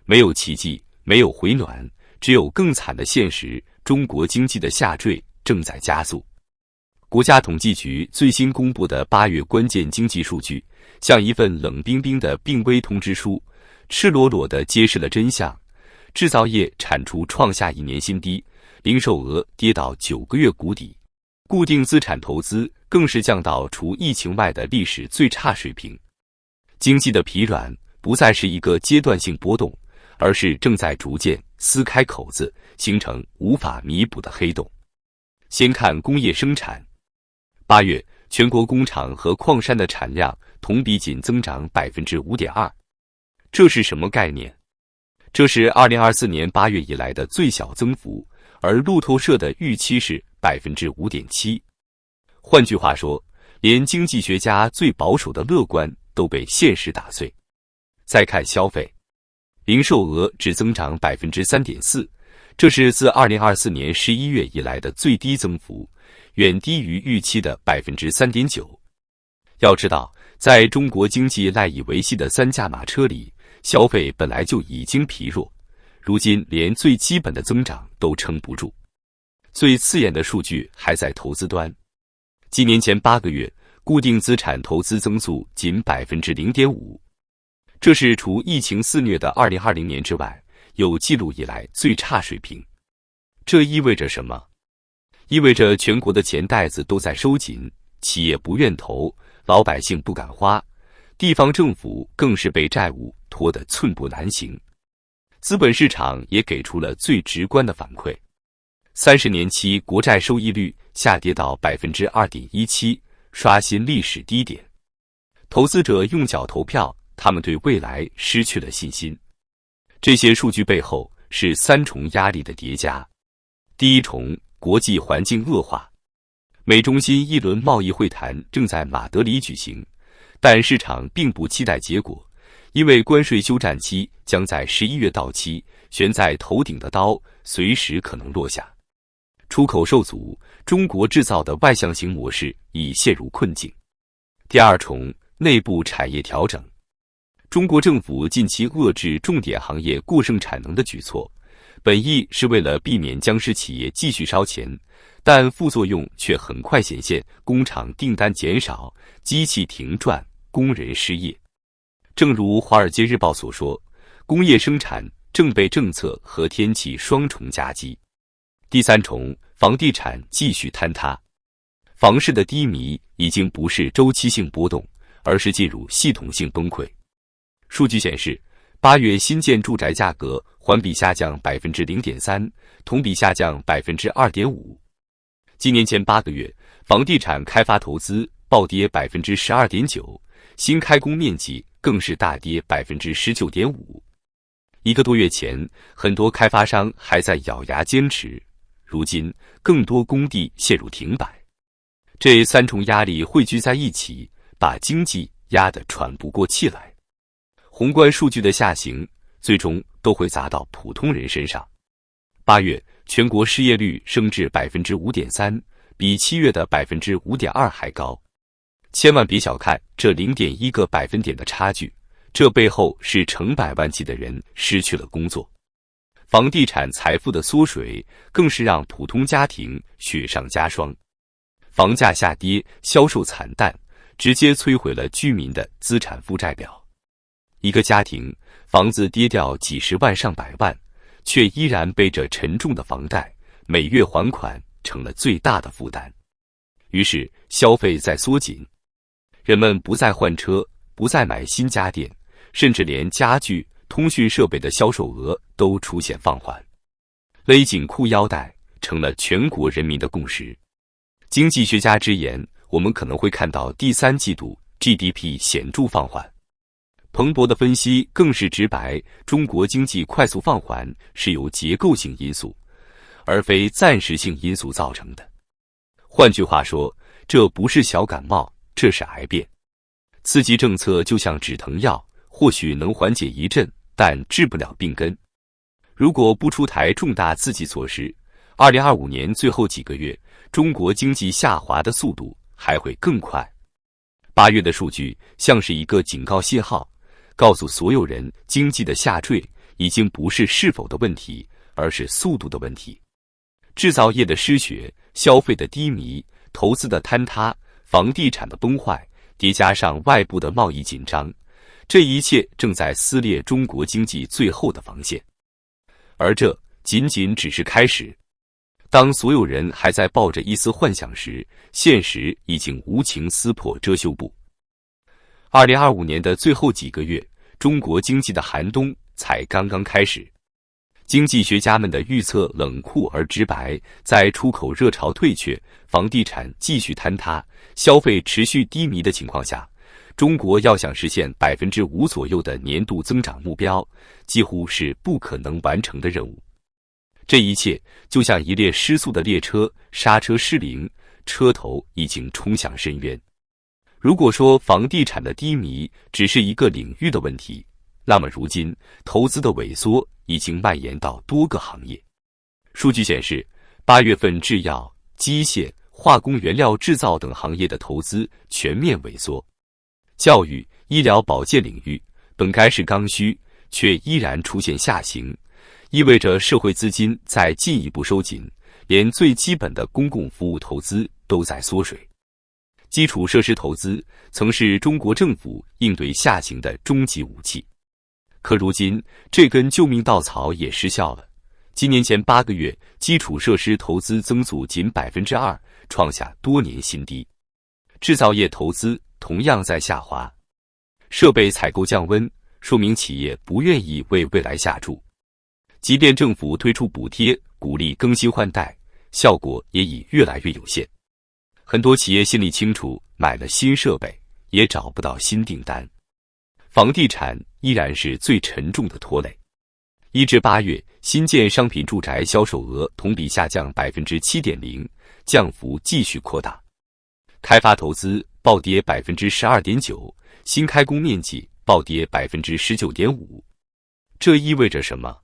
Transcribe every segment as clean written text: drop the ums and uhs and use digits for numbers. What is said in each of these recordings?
没有奇迹，没有回暖，只有更惨的现实：中国经济的下坠正在加速。国家统计局最新公布的8月关键经济数据，像一份冷冰冰的病危通知书，赤裸裸地揭示了真相：制造业产出创下1年新低，零售额跌到9个月谷底，固定资产投资更是降到除疫情外的历史最差水平。经济的疲软不再是一个阶段性波动，而是正在逐渐撕开口子，形成无法弥补的黑洞。先看工业生产，8月全国工厂和矿山的产量同比仅增长 5.2%， 这是什么概念？这是2024年8月以来的最小增幅，而路透社的预期是 5.7%。 换句话说，连经济学家最保守的乐观都被现实打碎。再看消费，零售额只增长 3.4%， 这是自2024年11月以来的最低增幅，远低于预期的 3.9%。 要知道，在中国经济赖以维系的3驾马车里，消费本来就已经疲弱，如今连最基本的增长都撑不住。最刺眼的数据还在投资端，今年前8个月，固定资产投资增速仅 0.5%， 这是除疫情肆虐的2020年之外，有记录以来最差水平。这意味着什么？意味着全国的钱袋子都在收紧，企业不愿投，老百姓不敢花，地方政府更是被债务拖得寸步难行。资本市场也给出了最直观的反馈，30年期国债收益率下跌到 2.17%， 刷新历史低点。投资者用脚投票，他们对未来失去了信心。这些数据背后是3重压力的叠加。第一重，国际环境恶化。美中新一轮贸易会谈正在马德里举行，但市场并不期待结果，因为关税休战期将在11月到期，悬在头顶的刀随时可能落下。出口受阻，中国制造的外向型模式已陷入困境。第二重，内部产业调整。中国政府近期遏制重点行业过剩产能的举措，本意是为了避免僵尸企业继续烧钱，但副作用却很快显现，工厂订单减少，机器停转，工人失业。正如《华尔街日报》所说，工业生产正被政策和天气双重夹击。第三重，房地产继续坍塌。房市的低迷已经不是周期性波动，而是进入系统性崩溃。数据显示，8月新建住宅价格环比下降 0.3%， 同比下降 2.5%。今年前8个月，房地产开发投资暴跌 12.9%， 新开工面积更是大跌 19.5%。1个多月前，很多开发商还在咬牙坚持，如今更多工地陷入停摆。这3重压力汇聚在一起，把经济压得喘不过气来。宏观数据的下行，最终都会砸到普通人身上。8月，全国失业率升至 5.3%， 比7月的 5.2% 还高。千万别小看这 0.1个百分点的差距，这背后是成百万计的人失去了工作。房地产财富的缩水，更是让普通家庭雪上加霜。房价下跌，销售惨淡，直接摧毁了居民的资产负债表。一个家庭房子跌掉几十万上百万，却依然背着沉重的房贷，每月还款成了最大的负担。于是消费在缩紧，人们不再换车，不再买新家电，甚至连家具、通讯设备的销售额都出现放缓。勒紧裤腰带成了全国人民的共识。经济学家直言，我们可能会看到第3季度 GDP 显著放缓。彭博的分析更是直白，中国经济快速放缓是由结构性因素，而非暂时性因素造成的。换句话说，这不是小感冒，这是癌变。刺激政策就像止疼药，或许能缓解一阵，但治不了病根。如果不出台重大刺激措施，2025年最后几个月，中国经济下滑的速度还会更快。8月的数据像是一个警告信号，告诉所有人经济的下坠已经不是是否的问题，而是速度的问题。制造业的失血，消费的低迷，投资的坍塌，房地产的崩坏，叠加上外部的贸易紧张，这一切正在撕裂中国经济最后的防线。而这仅仅只是开始。当所有人还在抱着一丝幻想时，现实已经无情撕破遮羞布。2025年的最后几个月，中国经济的寒冬才刚刚开始。经济学家们的预测冷酷而直白，在出口热潮退却、房地产继续坍塌、消费持续低迷的情况下，中国要想实现5%左右的年度增长目标，几乎是不可能完成的任务。这一切就像一列失速的列车，刹车失灵，车头已经冲向深渊。如果说房地产的低迷只是一个领域的问题，那么如今投资的萎缩已经蔓延到多个行业。数据显示，8月份制药、机械、化工原料制造等行业的投资全面萎缩。教育、医疗保健领域本该是刚需，却依然出现下行，意味着社会资金在进一步收紧，连最基本的公共服务投资都在缩水。基础设施投资曾是中国政府应对下行的终极武器，可如今这根救命稻草也失效了。今年前8个月，基础设施投资增速仅 2%， 创下多年新低。制造业投资同样在下滑，设备采购降温，说明企业不愿意为未来下注。即便政府推出补贴，鼓励更新换代，效果也已越来越有限。很多企业心里清楚，买了新设备也找不到新订单。房地产依然是最沉重的拖累。1至8月，新建商品住宅销售额同比下降 7.0%， 降幅继续扩大。开发投资暴跌 12.9%， 新开工面积暴跌 19.5%。这意味着什么？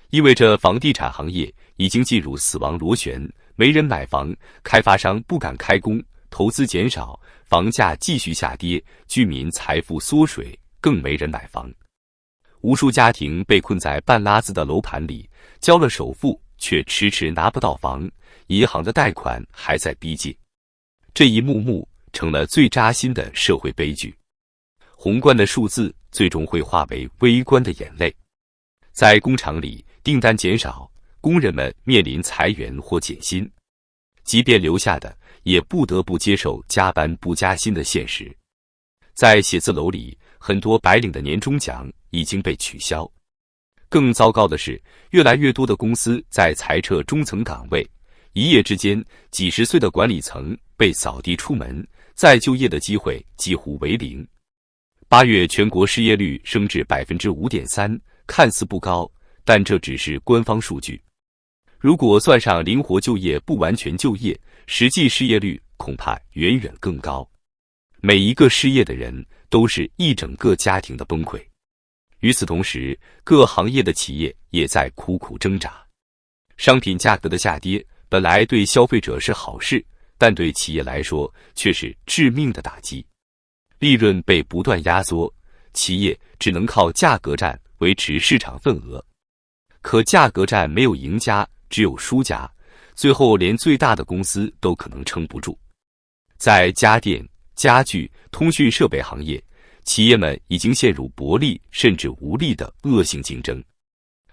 意味着房地产行业已经进入死亡螺旋，没人买房，开发商不敢开工，投资减少，房价继续下跌，居民财富缩水，更没人买房。无数家庭被困在半拉子的楼盘里，交了首付却迟迟拿不到房，银行的贷款还在逼近。这一幕幕成了最扎心的社会悲剧。宏观的数字最终会化为微观的眼泪。在工厂里，订单减少，工人们面临裁员或减薪，即便留下的，也不得不接受加班不加薪的现实。在写字楼里，很多白领的年终奖已经被取消。更糟糕的是，越来越多的公司在裁撤中层岗位，一夜之间，几十岁的管理层被扫地出门，再就业的机会几乎为零。8月全国失业率升至 5.3%， 看似不高，但这只是官方数据。如果算上灵活就业、不完全就业，实际失业率恐怕远远更高。每一个失业的人都是一整个家庭的崩溃。与此同时，各行业的企业也在苦苦挣扎。商品价格的下跌本来对消费者是好事，但对企业来说却是致命的打击。利润被不断压缩，企业只能靠价格战维持市场份额。可价格战没有赢家，只有输家，最后连最大的公司都可能撑不住。在家电、家具、通讯设备行业，企业们已经陷入薄利甚至无利的恶性竞争。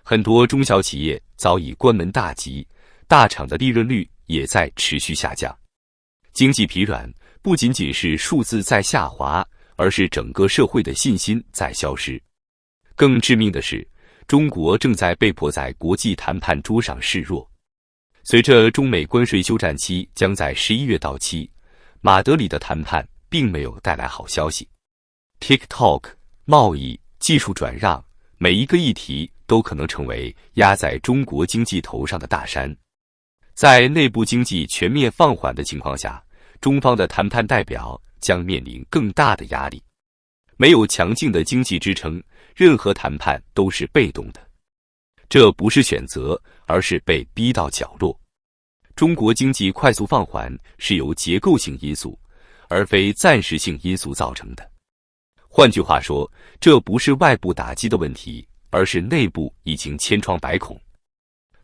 很多中小企业早已关门大吉，大厂的利润率也在持续下降。经济疲软不仅仅是数字在下滑，而是整个社会的信心在消失。更致命的是，中国正在被迫在国际谈判桌上示弱。随着中美关税休战期将在11月到期，马德里的谈判并没有带来好消息。TikTok、贸易、技术转让，每一个议题都可能成为压在中国经济头上的大山。在内部经济全面放缓的情况下，中方的谈判代表将面临更大的压力。没有强劲的经济支撑，任何谈判都是被动的。这不是选择，而是被逼到角落。中国经济快速放缓是由结构性因素，而非暂时性因素造成的。换句话说，这不是外部打击的问题，而是内部已经千疮百孔。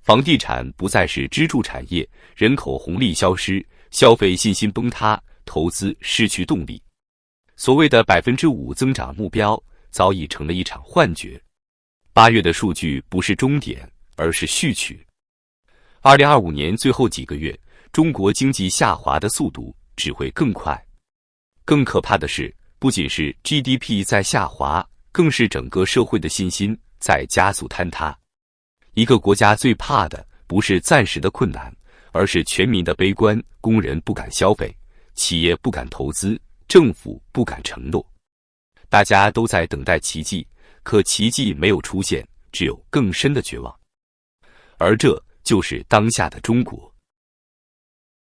房地产不再是支柱产业，人口红利消失，消费信心崩塌，投资失去动力。所谓的5%增长目标早已成了一场幻觉。8月的数据不是终点，而是序曲。2025年最后几个月，中国经济下滑的速度只会更快。更可怕的是，不仅是 GDP 在下滑，更是整个社会的信心在加速坍塌。一个国家最怕的不是暂时的困难，而是全民的悲观，工人不敢消费，企业不敢投资，政府不敢承诺。大家都在等待奇迹，可奇迹没有出现，只有更深的绝望。而这就是当下的中国。